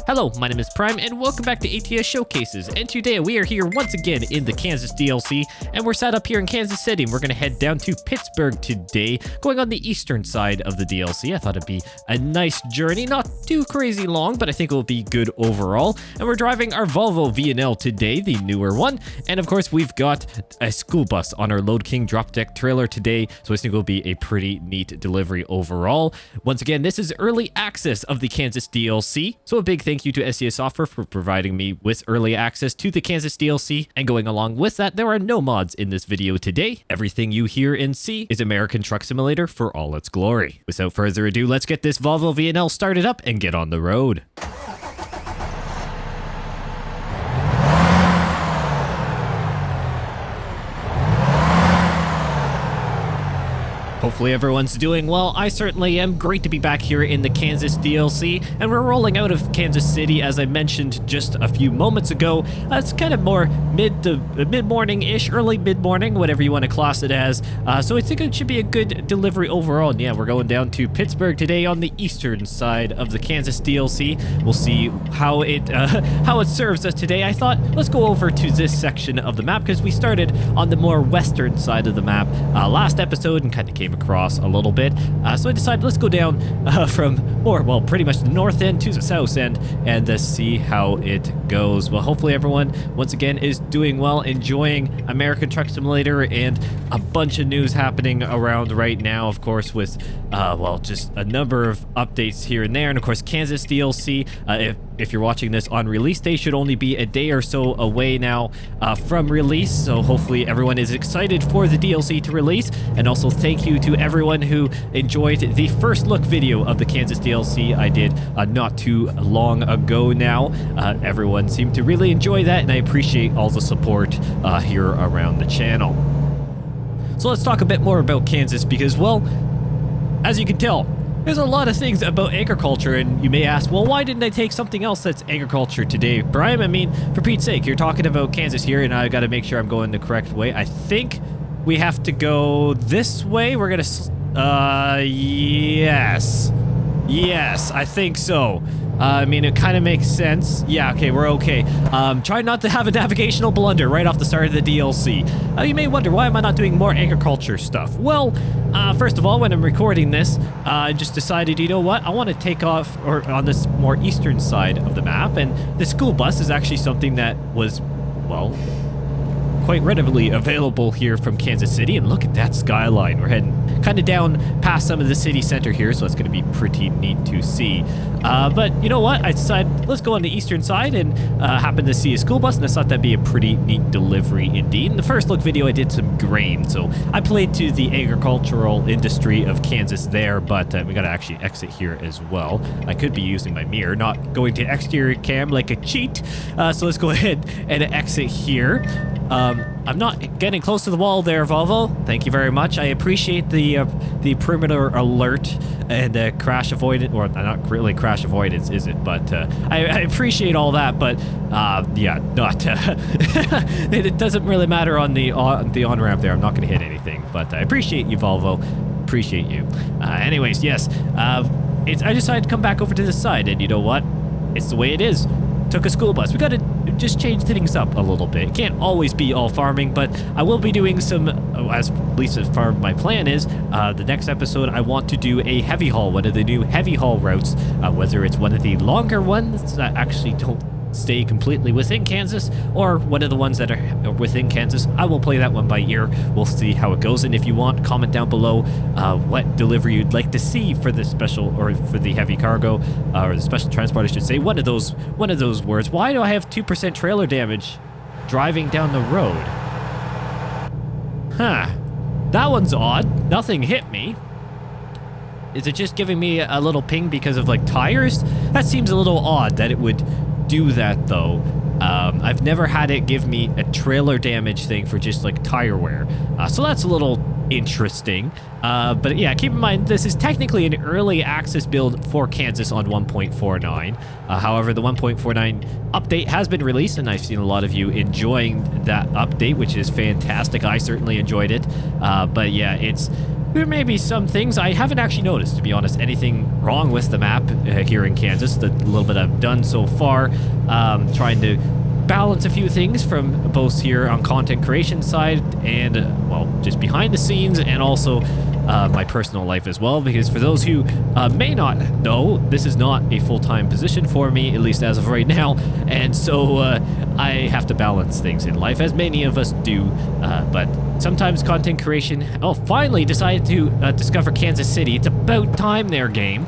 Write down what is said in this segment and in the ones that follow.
Hello, my name is Prime, and welcome back to ATS Showcases. And today we are here once again in the Kansas DLC, and we're set up here in Kansas City. And we're going to head down to Pittsburgh today, going on the eastern side of the DLC. I thought it'd be a nice journey, not too crazy long, but I think it will be good overall. And we're driving our Volvo V&L today, the newer one. And of course, we've got a school bus on our Load King drop deck trailer today, so I think it will be a pretty neat delivery overall. Once again, this is early access of the Kansas DLC, so a big thank you to SES Software for providing me with early access to the Kansas DLC. And going along with that, there are no mods in this video today. Everything you hear and see is American Truck Simulator for all its glory. Without further ado, let's get this Volvo V&L started up and get on the road. Hopefully everyone's doing well. I certainly am. Great to be back here in the Kansas DLC, and we're rolling out of Kansas City, as I mentioned just a few moments ago. It's kind of more mid-morning-ish, early mid-morning, whatever you want to class it as. So I think it should be a good delivery overall. And yeah, we're going down to Pittsburgh today on the eastern side of the Kansas DLC. We'll see how it serves us today. I thought, let's go over to this section of the map, because we started on the more western side of the map last episode and kind of came across a little bit, so I decided let's go down from pretty much the north end to the south end and see how it goes. Well, hopefully everyone once again is doing well, enjoying American Truck Simulator, and a bunch of news happening around right now, of course, with just a number of updates here and there. And of course, Kansas DLC, if you're watching this on release day, should only be a day or so away now from release, so hopefully everyone is excited for the DLC to release. And also thank you to everyone who enjoyed the first look video of the Kansas DLC I did not too long ago now. Everyone seemed to really enjoy that, and I appreciate all the support here around the channel. So let's talk a bit more about Kansas, because, well, as you can tell, there's a lot of things about agriculture, and you may ask, well, why didn't I take something else that's agriculture today, Brian? I mean, for Pete's sake, you're talking about Kansas here, and I got to make sure I'm going the correct way. I think we have to go this way. We're gonna, yes, I think so. I mean, it kind of makes sense. Yeah, okay, we're okay. Try not to have a navigational blunder right off the start of the DLC. You may wonder, why am I not doing more agriculture stuff? Well, first of all, when I'm recording this, I just decided, you know what, I want to take off on this more eastern side of the map, and the school bus is actually something that was, well, quite readily available here from Kansas City. And look at that skyline. We're heading kind of down past some of the city center here, so it's going to be pretty neat to see. But you know what? I decided let's go on the eastern side, and happened to see a school bus, and I thought that'd be a pretty neat delivery indeed. In the first look video, I did some grain, so I played to the agricultural industry of Kansas there, but we got to actually exit here as well. I could be using my mirror, not going to exterior cam like a cheat. So let's go ahead and exit here. I'm not getting close to the wall there, Volvo. Thank you very much. I appreciate the perimeter alert and crash avoidance, or not really crash avoidance, is it? But I appreciate all that. But yeah, not it doesn't really matter on the on-ramp there. I'm not going to hit anything. But I appreciate you, Volvo. Appreciate you. Anyways, yes. I decided to come back over to this side, and you know what? It's the way it is. Took a school bus. We got to just change things up a little bit. It can't always be all farming, but I will be doing some, at least as far as my plan is, the next episode I want to do a heavy haul, one of the new heavy haul routes, whether it's one of the longer ones that actually don't stay completely within Kansas, or one of the ones that are within Kansas. I will play that one by ear. We'll see how it goes, and if you want, comment down below what delivery you'd like to see for the special, or for the heavy cargo, or the special transport, I should say. One of those words. Why do I have 2% trailer damage driving down the road? Huh. That one's odd. Nothing hit me. Is it just giving me a little ping because of, like, tires? That seems a little odd that it would do that, though. I've never had it give me a trailer damage thing for just like tire wear, so that's a little interesting. But yeah, keep in mind this is technically an early access build for Kansas on 1.49. However, the 1.49 update has been released, and I've seen a lot of you enjoying that update, which is fantastic. I certainly enjoyed it. But yeah, it's there may be some things I haven't actually noticed, to be honest, anything wrong with the map here in Kansas. The little bit I've done so far, trying to balance a few things from both here on content creation side and, well, just behind the scenes, and also my personal life as well, because for those who may not know, this is not a full-time position for me, at least as of right now, and so I have to balance things in life, as many of us do, but sometimes content creation. Oh, finally decided to discover Kansas City. It's about time there, game.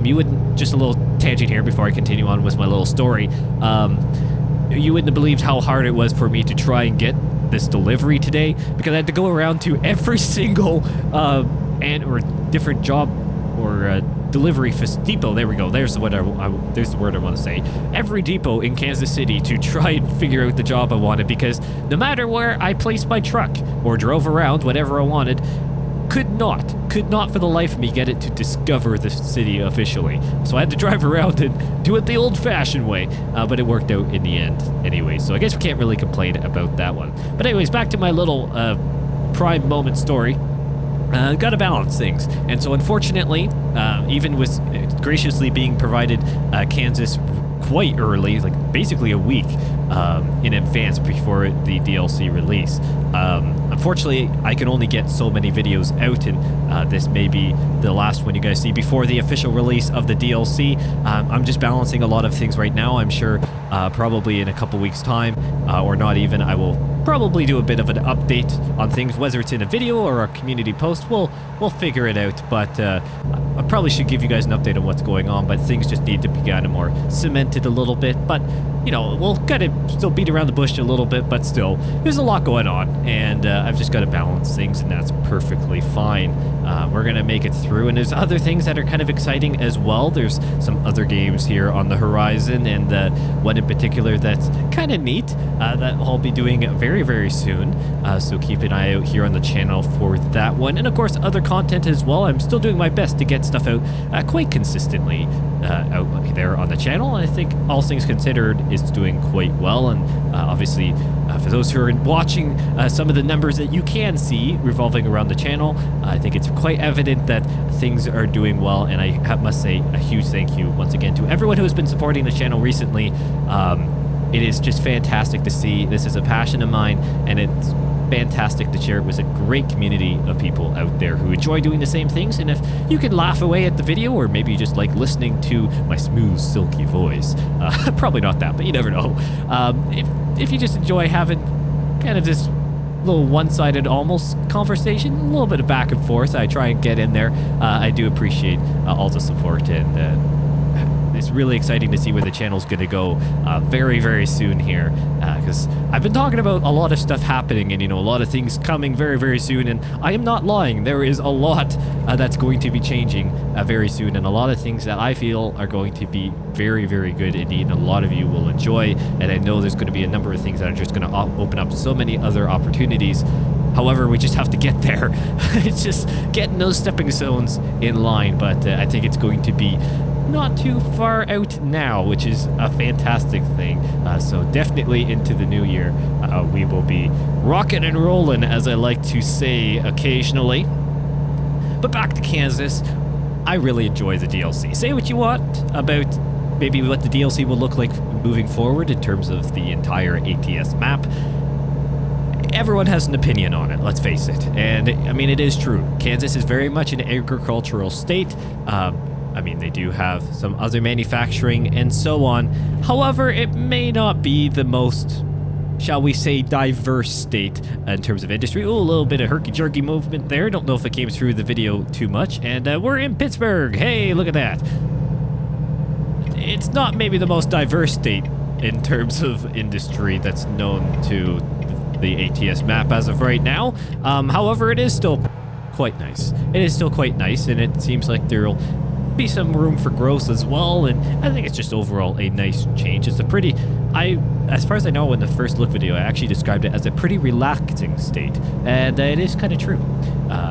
You wouldn't, just a little tangent here before I continue on with my little story. You wouldn't have believed how hard it was for me to try and get this delivery today, because I had to go around to every single or different job or delivery depot. There we go. There's the word there's the word I want to say. Every depot in Kansas City to try and figure out the job I wanted, because no matter where I placed my truck or drove around, whatever I wanted, could not for the life of me get it to discover the city officially. So I had to drive around and do it the old-fashioned way, but it worked out in the end anyway, so I guess we can't really complain about that one. But anyways, back to my little prime moment story. Gotta balance things, and so unfortunately, even with graciously being provided Kansas quite early, like basically a week in advance before the DLC release. Unfortunately, I can only get so many videos out, and this may be the last one you guys see before the official release of the DLC. I'm just balancing a lot of things right now. I'm sure probably in a couple weeks time, or not even, I will probably do a bit of an update on things, whether it's in a video or a community post. We'll figure it out, but I probably should give you guys an update on what's going on, but things just need to be kind of more cemented a little bit. But you know, we'll gotta still beat around the bush a little bit, but still, there's a lot going on, and I've just got to balance things, and that's perfectly fine. We're gonna make it through, and there's other things that are kind of exciting as well. There's some other games here on the horizon, and one in particular that's kind of neat that I'll be doing very, very soon. So keep an eye out here on the channel for that one, and of course other content as well. I'm still doing my best to get stuff out quite consistently out there on the channel, and I think all things considered, it's doing quite well. And obviously, for those who are watching some of the numbers that you can see revolving around the channel, I think it's quite evident that things are doing well, and I must say a huge thank you once again to everyone who has been supporting the channel recently. It is just fantastic to see. This is a passion of mine, and it's fantastic to share it with a great community of people out there who enjoy doing the same things. And if you can laugh away at the video, or maybe you just like listening to my smooth, silky voice, probably not that, but you never know. If you just enjoy having kind of this little one-sided almost conversation, a little bit of back and forth, I try and get in there. I do appreciate all the support, and it's really exciting to see where the channel's going to go very, very soon here, because I've been talking about a lot of stuff happening, and, you know, a lot of things coming very, very soon, and I am not lying. There is a lot that's going to be changing very soon, and a lot of things that I feel are going to be very, very good indeed, and a lot of you will enjoy, and I know there's going to be a number of things that are just going to open up so many other opportunities. However, we just have to get there. It's just getting those stepping stones in line, but I think it's going to be not too far out now, which is a fantastic thing. So definitely into the new year, we will be rocking and rolling, as I like to say occasionally. But back to Kansas, I really enjoy the DLC. Say what you want about maybe what the DLC will look like moving forward in terms of the entire ATS map. Everyone has an opinion on it, let's face it. And I mean, it is true. Kansas is very much an agricultural state. I mean, they do have some other manufacturing and so on. However, it may not be the most, shall we say, diverse state in terms of industry. Ooh, a little bit of herky-jerky movement there. Don't know if it came through the video too much. And we're in Pittsburgh. Hey, look at that. It's not maybe the most diverse state in terms of industry that's known to the ATS map as of right now. However, it is still quite nice. It is still quite nice, and it seems like there'll be some room for growth as well, and I think it's just overall a nice change. It's a pretty, as far as I know, in the first look video, I actually described it as a pretty relaxing state, and it is kind of true.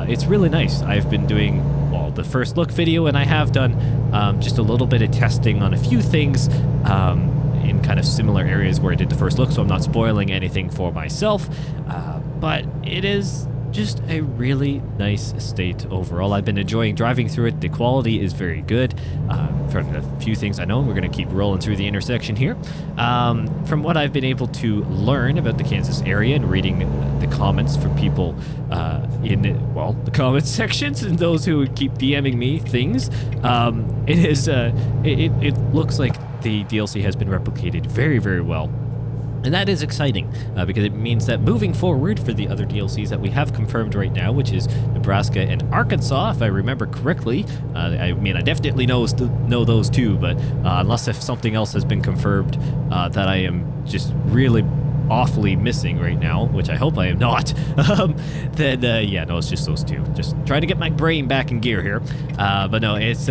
It's really nice. I've been doing, well, the first look video, and I have done just a little bit of testing on a few things in kind of similar areas where I did the first look, so I'm not spoiling anything for myself, but it is just a really nice estate overall. I've been enjoying driving through it. The quality is very good. From the few things I know, we're going to keep rolling through the intersection here. From what I've been able to learn about the Kansas area and reading the comments from people in, well, the comments sections and those who keep DMing me things, it looks like the DLC has been replicated very, very well. And that is exciting because it means that moving forward for the other DLCs that we have confirmed right now, which is Nebraska and Arkansas, if I remember correctly. I mean, I definitely know those two, but unless if something else has been confirmed that I am just really awfully missing right now, which I hope I am not, then yeah, no, it's just those two. Just trying to get my brain back in gear here. But no, it's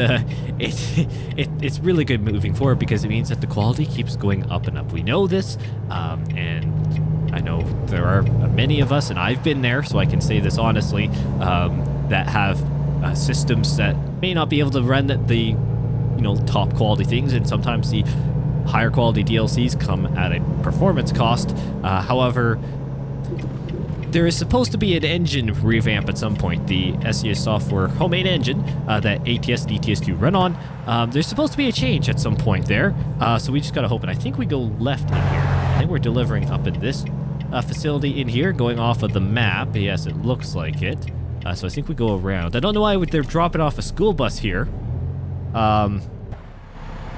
really good moving forward because it means that the quality keeps going up and up. We know this, and I know there are many of us, and I've been there, so I can say this honestly, that have systems that may not be able to run the top quality things, and sometimes the higher quality DLCs come at a performance cost. However, there is supposed to be an engine revamp at some point. The SES software homemade engine that ATS and ETS2 run on. There's supposed to be a change at some point there. So we just gotta hope. And I think we go left in here. I think we're delivering up at this facility in here, going off of the map. Yes, it looks like it. So I think we go around. I don't know why they're dropping off a school bus here.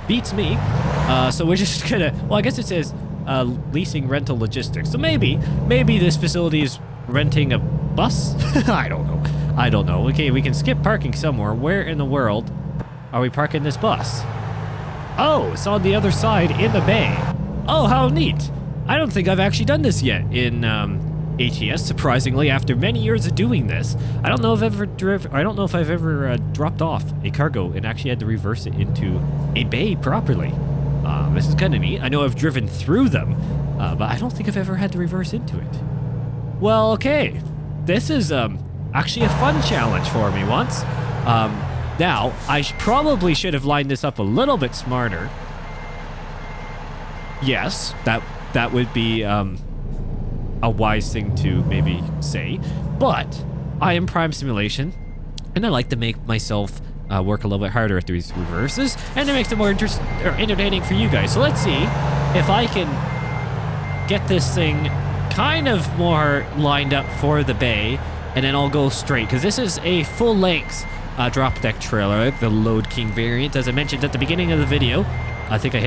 Beats me. So we're just gonna, well, I guess it says leasing rental logistics. So maybe this facility is renting a bus? I don't know. Okay, we can skip parking somewhere. Where in the world are we parking this bus? Oh, it's on the other side in the bay. Oh, how neat. I don't think I've actually done this yet in ATS, surprisingly, after many years of doing this. I don't know if I've ever dropped off a cargo and actually had to reverse it into a bay properly. This is kind of neat. I know I've driven through them, but I don't think I've ever had to reverse into it. Well, okay. This is actually a fun challenge for me once. Now, I probably should have lined this up a little bit smarter. Yes, that would be a wise thing to maybe say, but I am Prime Simulation, and I like to make myself work a little bit harder at these reverses, and it makes it more entertaining for you guys. So let's see if I can get this thing kind of more lined up for the bay, and then I'll go straight, because this is a full-length drop deck trailer, the Load King variant, as I mentioned at the beginning of the video. I think I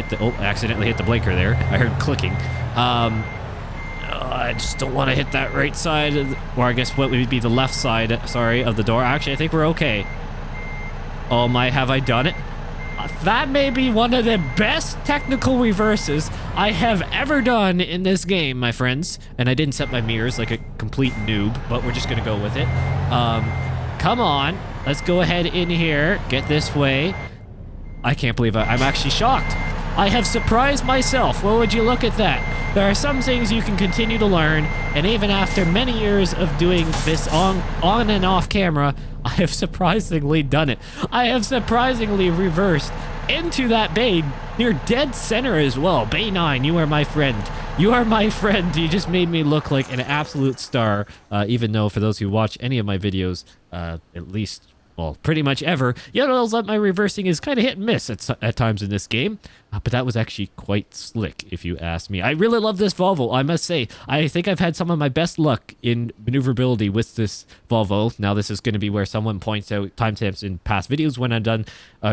accidentally hit the blinker there. I heard clicking. I just don't want to hit that right side, or I guess what would be the left side, sorry, of the door. Actually, I think we're okay. Oh my, have I done it? That may be one of the best technical reverses I have ever done in this game, my friends. And I didn't set my mirrors like a complete noob, but we're just gonna go with it. Come on, let's go ahead in here, get this way. I can't believe I'm actually shocked. I have surprised myself. Well, would you look at that? There are some things you can continue to learn, and even after many years of doing this on and off camera, I have surprisingly done it. I have surprisingly reversed into that bay near dead center as well. Bay 9, you are my friend. You are my friend. You just made me look like an absolute star, even though for those who watch any of my videos, at least, well, pretty much ever, you know that my reversing is kind of hit and miss at times in this game. But that was actually quite slick, if you ask me. I really love this Volvo, I must say. I think I've had some of my best luck in maneuverability with this Volvo. Now, this is going to be where someone points out timestamps in past videos when I'm done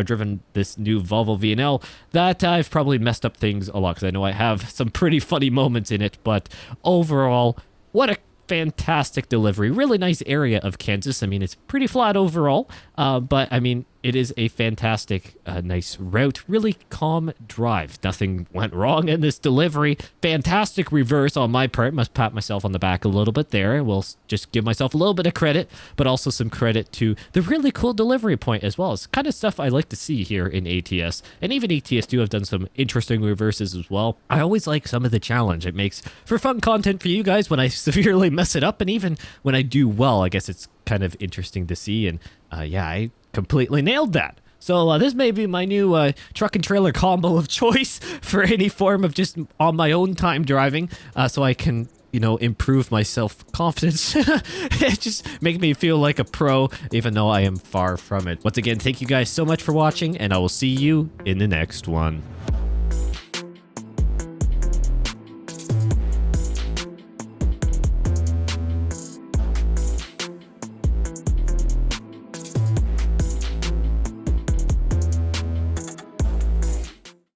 driven this new Volvo VNL that I've probably messed up things a lot, because I know I have some pretty funny moments in it. But overall, what a fantastic delivery. Really nice area of Kansas. I mean, it's pretty flat overall, but I mean, it is a fantastic, nice route. Really calm drive. Nothing went wrong in this delivery. Fantastic reverse on my part. Must pat myself on the back a little bit there. We'll just give myself a little bit of credit, but also some credit to the really cool delivery point as well. It's kind of stuff I like to see here in ATS, and even ATS2 have done some interesting reverses as well. I always like some of the challenge. It makes for fun content for you guys when I severely mess it up, and even when I do well, I guess it's kind of interesting to see. And yeah, I completely nailed that. So this may be my new truck and trailer combo of choice for any form of just on my own time driving, so I can improve my self-confidence. It just make me feel like a pro, even though I am far from it. Once again, thank you guys so much for watching, and I will see you in the next one.